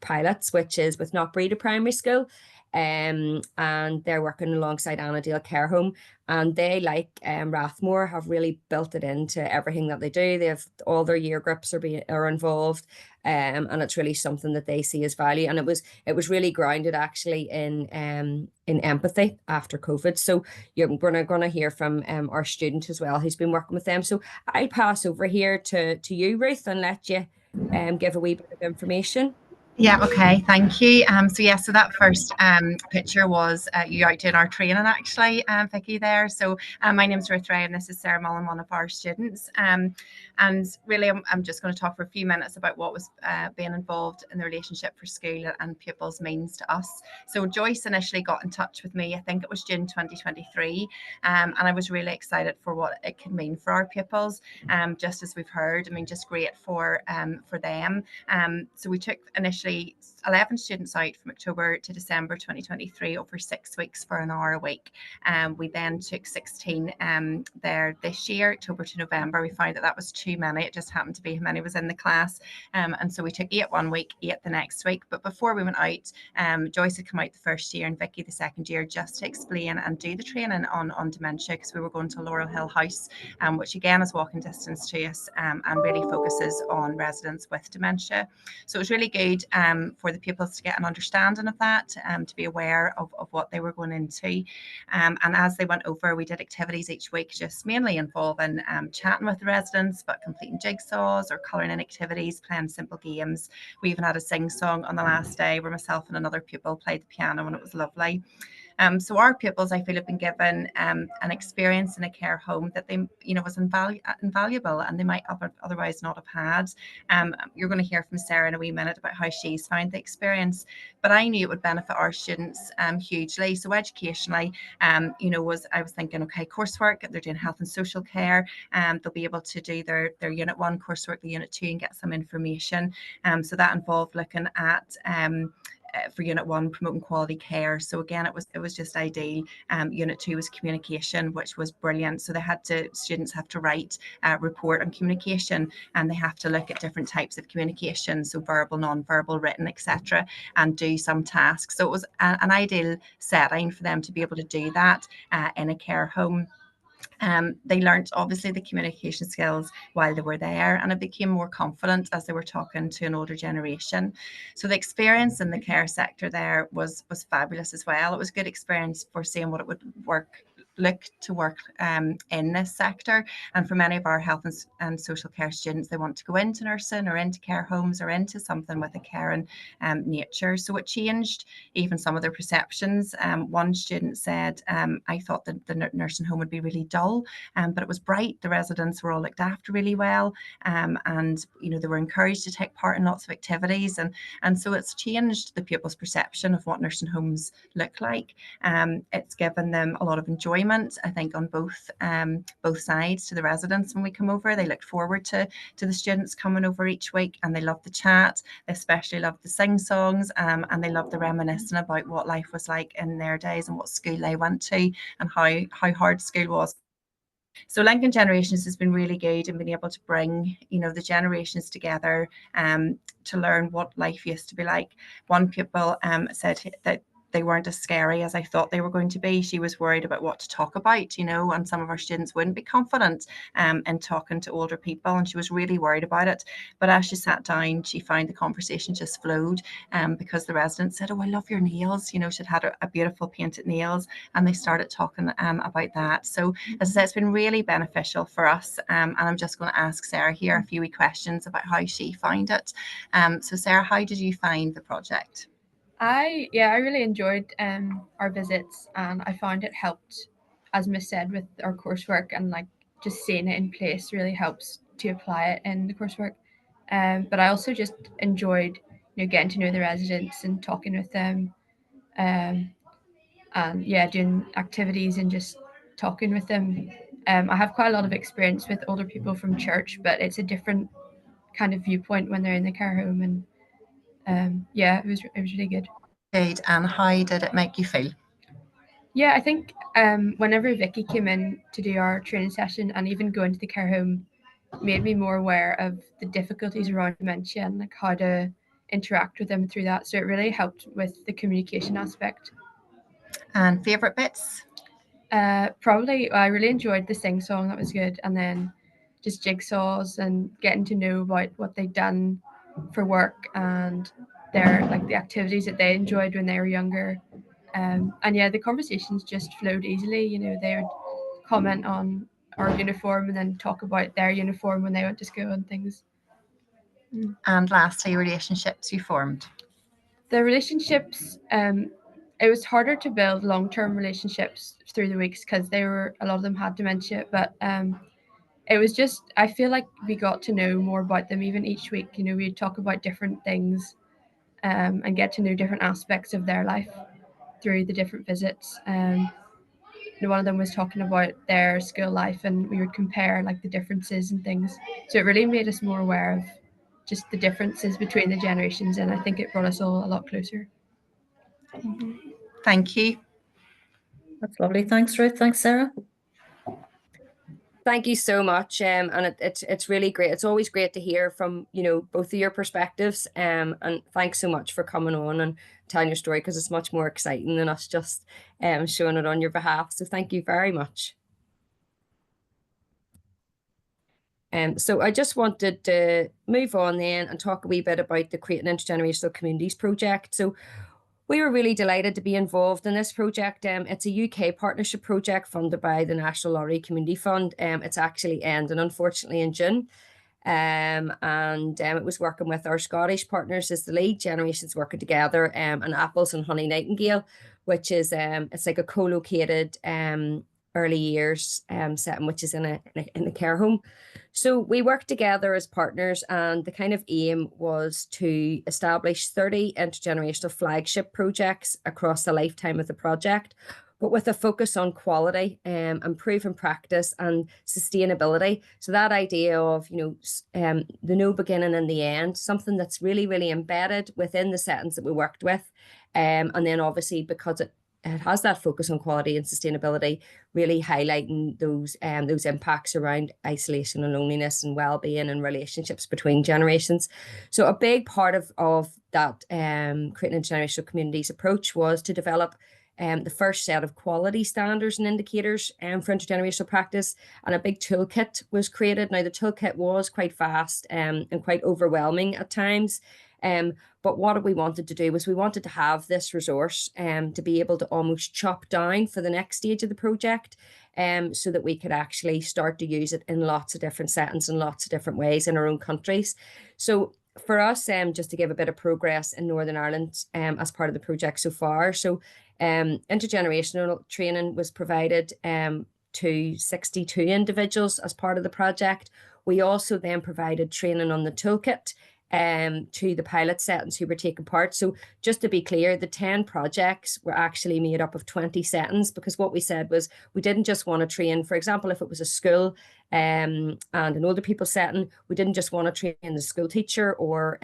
pilots, which is with Knockbreda Primary School. And they're working alongside Annandale Care Home, and they, like Rathmore, have really built it into everything that they do. They have all their year groups are involved, and it's really something that they see as value. And it was really grounded actually in empathy after COVID. So you're gonna hear from our student as well, who's been working with them. So I'll pass over here to you, Ruth, and let you give a wee bit of information. Yeah, okay, thank you. So that first picture was you out doing our training actually, Vicky there. So my name's Ruth Ray, and this is Sarah Mullen, one of our students. And really I'm just going to talk for a few minutes about what was being involved in the relationship for school and pupils means to us. So Joyce initially got in touch with me, I think it was June 2023, and I was really excited for what it could mean for our pupils. Just as we've heard, I mean, just great for them. So we took initially 11 students out from October to December 2023 over 6 weeks for an hour a week. We then took 16 there this year, October to November. We found that was too many. It just happened to be how many was in the class. And so we took 8 one week, 8 the next week. But before we went out, Joyce had come out the first year and Vicky the second year, just to explain and do the training on dementia, because we were going to Laurel Hill House, which again is walking distance to us, and really focuses on residents with dementia. So it was really good for the pupils to get an understanding of that, to be aware of what they were going into. And as they went over, we did activities each week, just mainly involving chatting with the residents, but completing jigsaws or colouring in activities, playing simple games. We even had a sing-song on the last day where myself and another pupil played the piano, and it was lovely. So our pupils, I feel, have been given an experience in a care home that they, was invaluable, and they might otherwise not have had. You're going to hear from Sarah in a wee minute about how she's found the experience, but I knew it would benefit our students hugely. So educationally, I was thinking, okay, coursework, they're doing health and social care, they'll be able to do their Unit 1 coursework, the Unit 2, and get some information. So that involved looking at for Unit 1, promoting quality care. So again, it was just ideal. Unit 2 was communication, which was brilliant. So students have to write a report on communication, and they have to look at different types of communication, so verbal, non-verbal, written, etc., and do some tasks. So it was an ideal setting for them to be able to do that in a care home. They learnt obviously the communication skills while they were there, and it became more confident as they were talking to an older generation. So the experience in the care sector there was fabulous as well. It was a good experience for seeing what it would look to work in this sector. And for many of our health and social care students, they want to go into nursing or into care homes or into something with a caring nature. So it changed even some of their perceptions. One student said, I thought that the nursing home would be really dull, but it was bright. The residents were all looked after really well, and they were encouraged to take part in lots of activities, and so it's changed the pupils' perception of what nursing homes look like. It's given them a lot of enjoyment, I think, on both sides. To the residents, when we come over, they looked forward to the students coming over each week, and they loved the chat. They especially loved the sing songs, and they loved the reminiscing about what life was like in their days and what school they went to and how hard school was. So Lincoln Generations has been really good in being able to bring, the generations together to learn what life used to be like. One pupil said that they weren't as scary as I thought they were going to be. She was worried about what to talk about, and some of our students wouldn't be confident in talking to older people, and she was really worried about it. But as she sat down, she found the conversation just flowed because the residents said, "Oh, I love your nails." She'd had a beautiful painted nails, and they started talking about that. So as I said, it's been really beneficial for us. And I'm just going to ask Sarah here a few wee questions about how she found it. So Sarah, how did you find the project? I really enjoyed our visits, and I found it helped, as Miss said, with our coursework, and just seeing it in place really helps to apply it in the coursework. But I also just enjoyed getting to know the residents and talking with them, and doing activities and just talking with them. I have quite a lot of experience with older people from church, but it's a different kind of viewpoint when they're in the care home, and it was really good. Good. And how did it make you feel? Yeah, I think whenever Vicky came in to do our training session, and even going to the care home, made me more aware of the difficulties around dementia and how to interact with them through that. So it really helped with the communication aspect. And favourite bits? Probably I really enjoyed the sing song. That was good. And then just jigsaws and getting to know about what they'd done for work and their the activities that they enjoyed when they were younger. And the conversations just flowed easily. They would comment on our uniform and then talk about their uniform when they went to school and things. And lastly, relationships you formed? The relationships, it was harder to build long-term relationships through the weeks because a lot of them had dementia, but it was just, I feel like we got to know more about them even each week. We'd talk about different things and get to know different aspects of their life through the different visits. One of them was talking about their school life, and we would compare the differences and things. So it really made us more aware of just the differences between the generations, and I think it brought us all a lot closer. Thank you. That's lovely. Thanks, Ruth. Thanks, Sarah. Thank you so much. And it's really great. It's always great to hear from, both of your perspectives. And thanks so much for coming on and telling your story, because it's much more exciting than us just showing it on your behalf. So thank you very much. So I just wanted to move on then and talk a wee bit about the Creating Intergenerational Communities project. So we were really delighted to be involved in this project. It's a UK partnership project funded by the National Lottery Community Fund. It's actually ending, unfortunately, in June. And it was working with our Scottish partners as the lead, Generations Working Together, and Apples and Honey Nightingale, which is it's like a co-located early years setting, which is in a care home. So we worked together as partners, and the kind of aim was to establish 30 intergenerational flagship projects across the lifetime of the project, but with a focus on quality, and proven practice and sustainability. So that idea of, the no beginning and the end, something that's really, really embedded within the settings that we worked with. And then obviously, because it has that focus on quality and sustainability, really highlighting those impacts around isolation and loneliness and well-being and relationships between generations. So a big part of that Creating Intergenerational Communities approach was to develop the first set of quality standards and indicators for intergenerational practice, and a big toolkit was created. Now, the toolkit was quite vast and quite overwhelming at times. But what we wanted to do was we wanted to have this resource to be able to almost chop down for the next stage of the project, so that we could actually start to use it in lots of different settings and lots of different ways in our own countries. So for us, just to give a bit of progress in Northern Ireland as part of the project so far. So intergenerational training was provided to 62 individuals as part of the project. We also then provided training on the toolkit to the pilot settings who were taking part. So just to be clear, the 10 projects were actually made up of 20 settings, because what we said was we didn't just want to train, for example, if it was a school and an older people setting, we didn't just want to train the school teacher or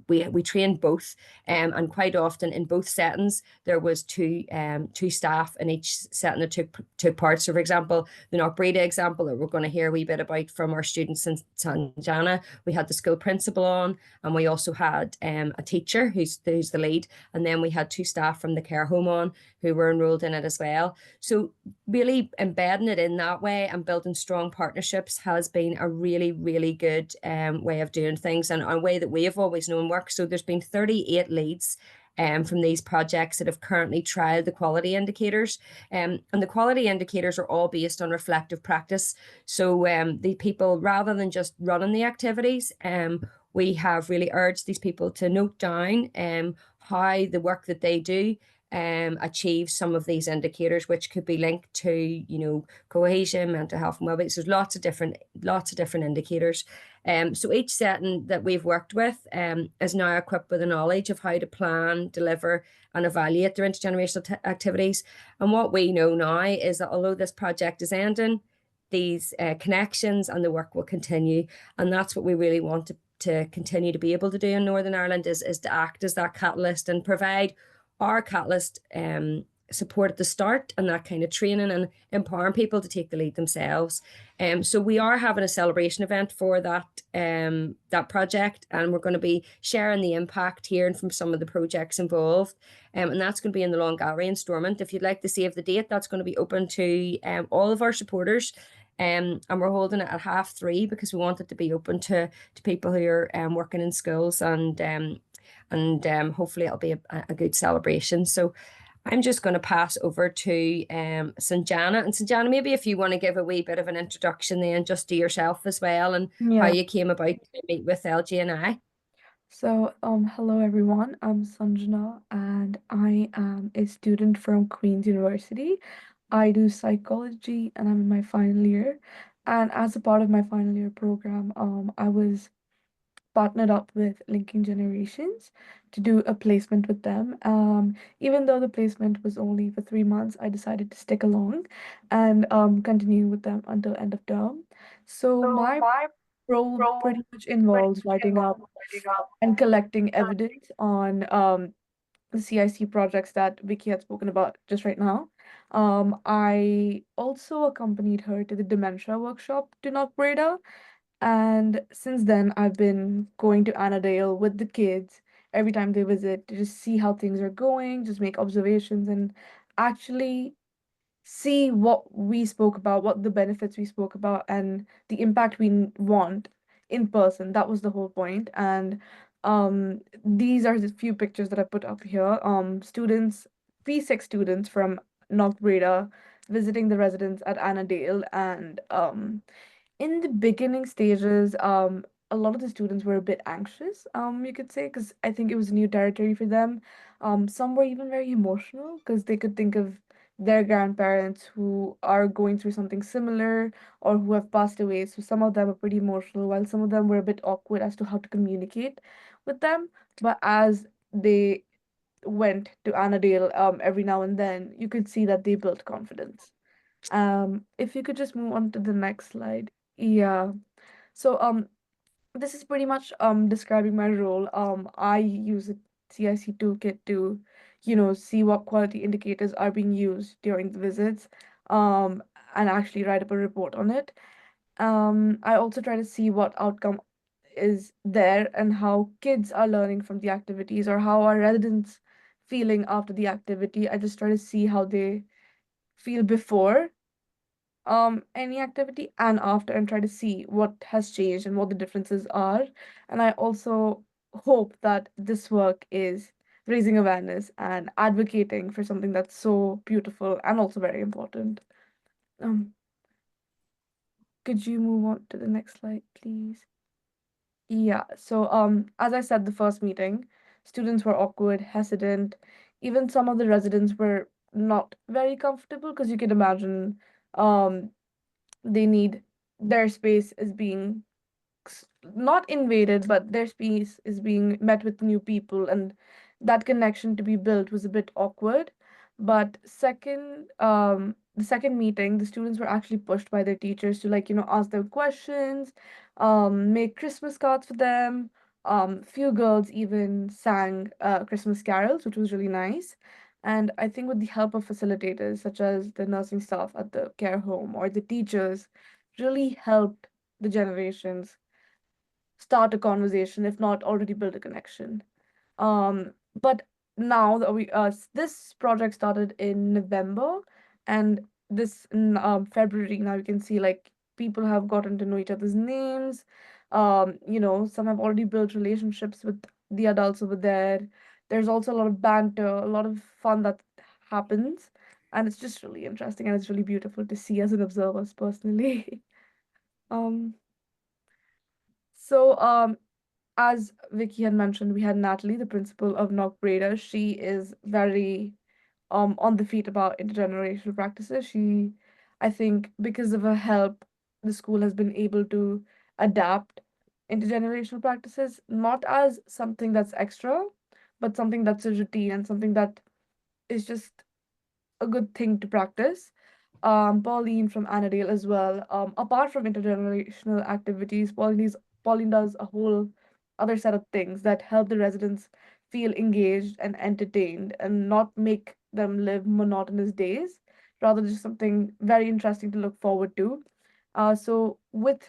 we trained both, and quite often in both settings there was two staff in each setting that took part. So for example, the Knockbreda example that we're going to hear a wee bit about from our students in Sanjana, we had the school principal on, and we also had a teacher who's the lead, and then we had 2 staff from the care home on who were enrolled in it as well. So really embedding it in that way and building strong partnerships has been a really, really good way of doing things, and a way that we have always known works. So there's been 38 leads from these projects that have currently trialed the quality indicators. And the quality indicators are all based on reflective practice. So the people, rather than just running the activities, we have really urged these people to note down how the work that they do achieve some of these indicators, which could be linked to, cohesion, mental health and wellbeing. So there's lots of different indicators. So each setting that we've worked with is now equipped with a knowledge of how to plan, deliver, and evaluate their intergenerational activities. And what we know now is that although this project is ending, these connections and the work will continue. And that's what we really want to continue to be able to do in Northern Ireland, is to act as that catalyst and provide our catalyst support at the start, and that kind of training and empowering people to take the lead themselves. So we are having a celebration event for that project, and we're going to be sharing the impact, hearing from some of the projects involved, and that's going to be in the Long Gallery in Stormont. If you'd like to save the date, that's going to be open to all of our supporters. And we're holding it at 3:30 because we want it to be open to people who are working in schools, and hopefully it'll be a good celebration. So I'm just going to pass over to Sanjana. And Sanjana, maybe if you want to give a wee bit of an introduction then, just to yourself as well, and how you came about to meet with LGNI. So, hello everyone. I'm Sanjana, and I am a student from Queen's University. I do psychology, and I'm in my final year. And as a part of my final year program, I was partnered up with Linking Generations to do a placement with them. Even though the placement was only for 3 months, I decided to stick along and continue with them until end of term. So my role pretty much involves writing up and collecting evidence on the CIC projects that Vicky had spoken about just right now. I also accompanied her to the dementia workshop to Knockbreda, and since then, I've been going to Annandale with the kids every time they visit to just see how things are going, just make observations, and actually see what we spoke about, what the benefits we spoke about, and the impact we want in person. That was the whole point. And these are the few pictures that I put up here. Students, P6 students from Knockbreda visiting the residents at Annandale, and in the beginning stages, a lot of the students were a bit anxious, you could say, because I think it was new territory for them. Some were even very emotional because they could think of their grandparents who are going through something similar or who have passed away. So some of them are pretty emotional, while some of them were a bit awkward as to how to communicate with them. But as they went to Annandale, every now and then, you could see that they built confidence. If you could just move on to the next slide. Yeah. So this is pretty much describing my role. I use a CIC toolkit to, see what quality indicators are being used during the visits, and actually write up a report on it. I also try to see what outcome is there and how kids are learning from the activities, or how our residents feeling after the activity. I just try to see how they feel before any activity and after, and try to see what has changed and what the differences are. And I also hope that this work is raising awareness and advocating for something that's so beautiful and also very important. Um, could you move on to the next slide, please? Yeah, so as I said, the first meeting, students were awkward, hesitant. Even some of the residents were not very comfortable because you can imagine um they need their space is being not invaded, but their space is being met with new people, and that connection to be built was a bit awkward. But the second meeting, the students were actually pushed by their teachers to, like, ask them questions, make Christmas cards for them. Few girls even sang Christmas carols, which was really nice. And I think with the help of facilitators, such as the nursing staff at the care home or the teachers, really helped the generations start a conversation, if not already build a connection. But now that this project started in November, and this in February, now you can see like people have gotten to know each other's names. Some have already built relationships with the adults over there. There's also a lot of banter, a lot of fun that happens, and it's just really interesting and it's really beautiful to see as an observer personally. um, so as Vicky had mentioned, we had Natalie, the principal of Knockbrader. She is very on the feet about intergenerational practices. I think because of her help, the school has been able to adapt intergenerational practices, not as something that's extra, but something that's a routine and something that is just a good thing to practice. Pauline from Annadale as well. Apart from intergenerational activities, Pauline does a whole other set of things that help the residents feel engaged and entertained and not make them live monotonous days, rather just something very interesting to look forward to. So with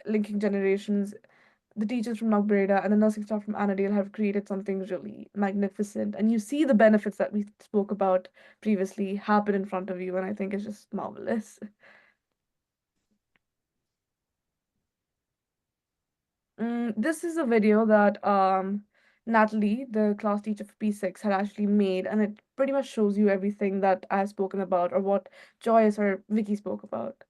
linking generations, the teachers from Knockbreda and the nursing staff from Annadale have created something really magnificent. And you see the benefits that we spoke about previously happen in front of you, and I think it's just marvelous. This is a video that Natalie, the class teacher for P6, had actually made, and it pretty much shows you everything that I've spoken about or what Joyce or Vicky spoke about.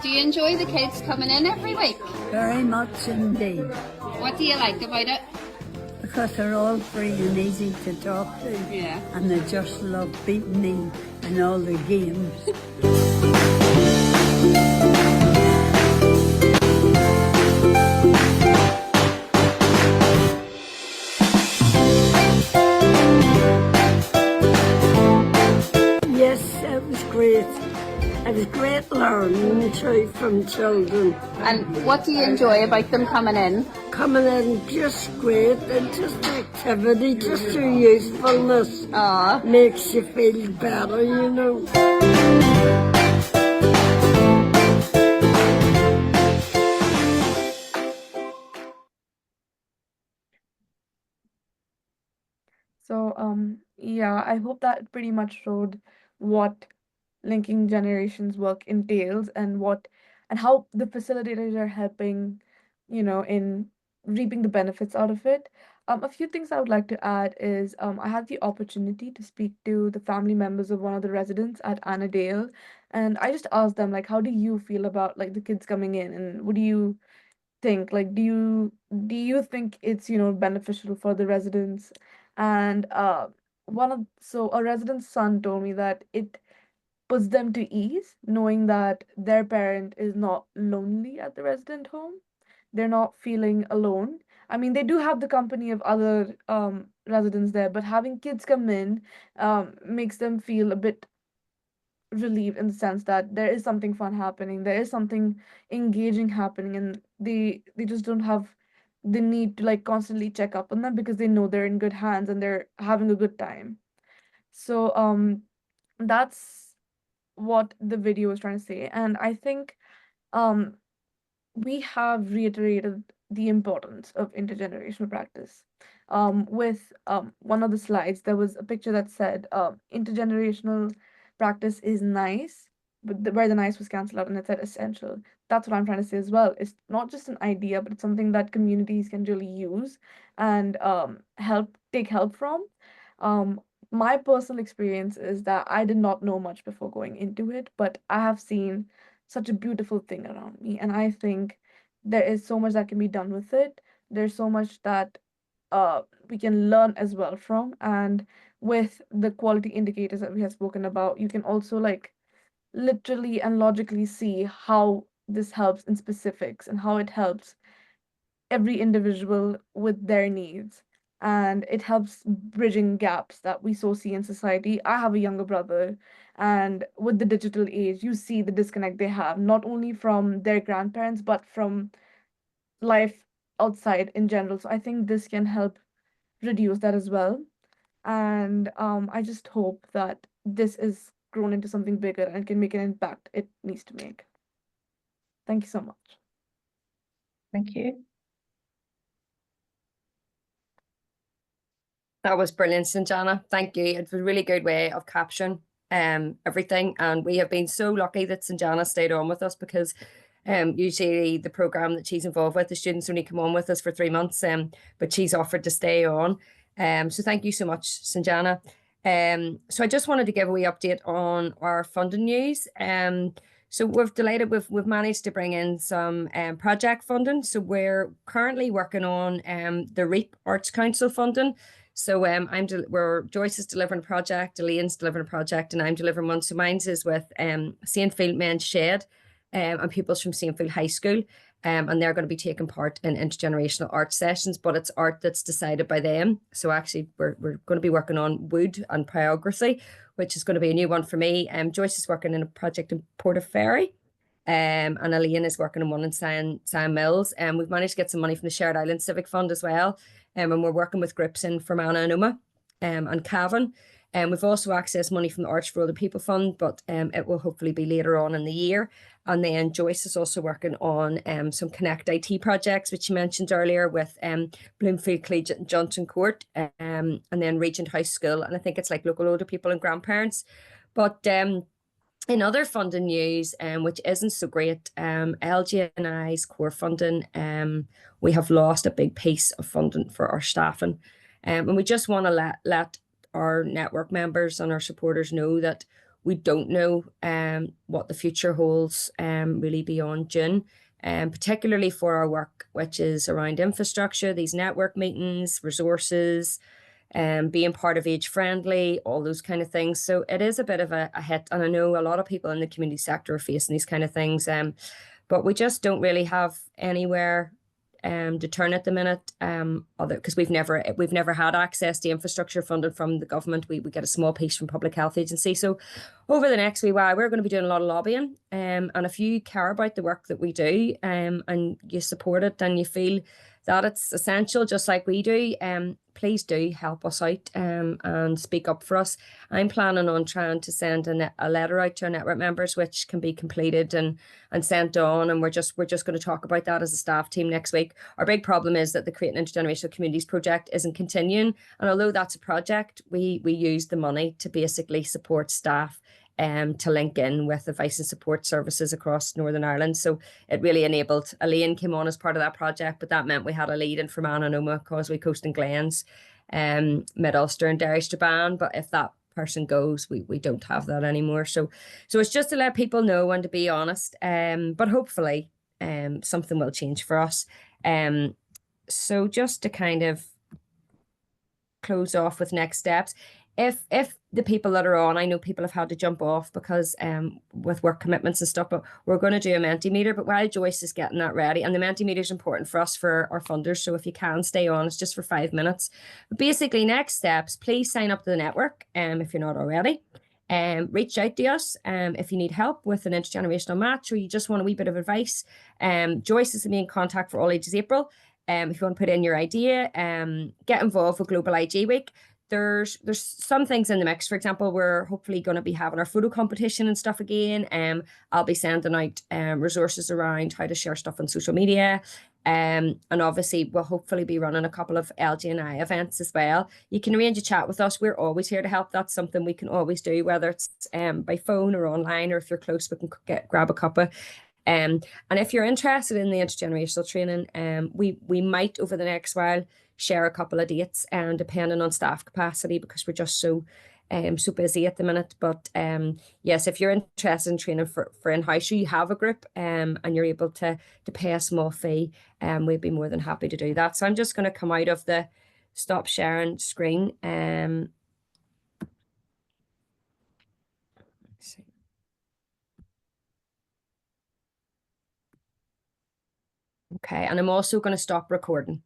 Do you enjoy the kids coming in every week? Very much indeed, What do you like about it? because they're all free and easy to talk to. Yeah. And they just love beating me in all the games. Yes, it was great. It was great learning too from children. And what do you enjoy about them coming in? Coming in just great, and just activity, just through usefulness. Makes you feel better, you know. So, yeah, I hope that pretty much showed what linking generations work entails and how the facilitators are helping, in reaping the benefits out of it. A few things I would like to add is I had the opportunity to speak to the family members of one of the residents at Annadale, and I just asked them, like, how do you feel about like the kids coming in, and what do you think? Like, do you think it's, beneficial for the residents? And a resident's son told me that it puts them to ease, knowing that their parent is not lonely at the resident home. They're not feeling alone. I mean, they do have the company of other residents there, but having kids come in makes them feel a bit relieved in the sense that there is something fun happening, there is something engaging happening, and they just don't have the need to like constantly check up on them because they know they're in good hands and they're having a good time. So that's what the video was trying to say. And I think um we have reiterated the importance of intergenerational practice. With one of the slides, there was a picture that said intergenerational practice is nice, but where the nice was cancelled out and it said essential. That's what I'm trying to say as well. It's not just an idea, but it's something that communities can really use and take help from. Um, my personal experience is that I did not know much before going into it, but I have seen such a beautiful thing around me. And I think there is so much that can be done with it. There's so much that we can learn as well from. And with the quality indicators that we have spoken about, you can also like literally and logically see how this helps in specifics and how it helps every individual with their needs. And it helps bridging gaps that we so see in society. I have a younger brother, and with the digital age, you see the disconnect they have, not only from their grandparents, but from life outside in general. So I think this can help reduce that as well. And I just hope that this is grown into something bigger and can make an impact it needs to make. Thank you so much. Thank you. That was brilliant, Sanjana. Thank you. It was a really good way of capturing everything. And we have been so lucky that Sanjana stayed on with us, because usually the program that she's involved with, the students only come on with us for 3 months, but she's offered to stay on. So thank you so much, Sanjana. So I just wanted to give a wee update on our funding news. So we're delighted we've managed to bring in some project funding. So we're currently working on the REAP Arts Council funding. So Joyce is delivering a project, Elaine's delivering a project, and I'm delivering one. So mine's is with St. Field Men's Shed and pupils from St. Field High School. And they're going to be taking part in intergenerational art sessions, but it's art that's decided by them. So actually we're going to be working on wood and pyrography, which is going to be a new one for me. Joyce is working in a project in Portaferry. And Elaine is working on one in Sand Mills. And we've managed to get some money from the Shared Island Civic Fund as well. And we're working with groups in Fermanagh and Omagh and Cavan. And we've also accessed money from the Arts for Other People Fund, but it will hopefully be later on in the year. And then Joyce is also working on some Connect IT projects, which you mentioned earlier, with Bloomfield Collegiate and Johnson Court, and then Regent House School. And I think it's like local older people and grandparents. But in other funding news, which isn't so great, LGNI's core funding, we have lost a big piece of funding for our staffing. And we just want to let our network members and our supporters know that we don't know what the future holds really beyond June, particularly for our work, which is around infrastructure, these network meetings, resources, being part of Age Friendly, all those kind of things. So it is a bit of a hit. And I know a lot of people in the community sector are facing these kind of things, but we just don't really have anywhere to turn at the minute, because we've never had access to infrastructure funded from the government. We get a small piece from Public Health Agency. So over the next wee while, we're going to be doing a lot of lobbying, and if you care about the work that we do, and you support it and you feel that it's essential, just like we do, please do help us out and speak up for us. I'm planning on trying to send a letter out to our network members, which can be completed and sent on. And we're just going to talk about that as a staff team next week. Our big problem is that the Creating Intergenerational Communities project isn't continuing. And although that's a project, we use the money to basically support staff to link in with advice and support services across Northern Ireland. So it really enabled. Elaine came on as part of that project, but that meant we had a lead in Fermanagh and Omagh, Causeway Coast and Glens, Mid-Ulster and Derry Strabane. But if that person goes, we don't have that anymore. So it's just to let people know and to be honest. But hopefully something will change for us. So just to kind of close off with next steps. If the people that are on, I know people have had to jump off because with work commitments and stuff, but we're going to do a Mentimeter. But while Joyce is getting that ready, and the Mentimeter is important for us, for our funders, so if you can stay on, it's just for 5 minutes. But basically, next steps, please sign up to the network if you're not already. Reach out to us if you need help with an intergenerational match, or you just want a wee bit of advice. Joyce is the main contact for All Ages April. If you want to put in your idea, get involved with Global IG Week. there's some things in the mix. For example, we're hopefully going to be having our photo competition and stuff again. I'll be sending out resources around how to share stuff on social media. And obviously we'll hopefully be running a couple of LGNI events as well. You can arrange a chat with us. We're always here to help. That's something we can always do, whether it's by phone or online, or if you're close, we can grab a cuppa. And if you're interested in the intergenerational training, we might over the next while share a couple of dates, depending on staff capacity, because we're just so busy at the minute. But yes, if you're interested in training for in-house, or you have a group and you're able to pay a small fee, we'd be more than happy to do that. So I'm just going to come out of the stop sharing screen. Let's see. Okay, and I'm also going to stop recording.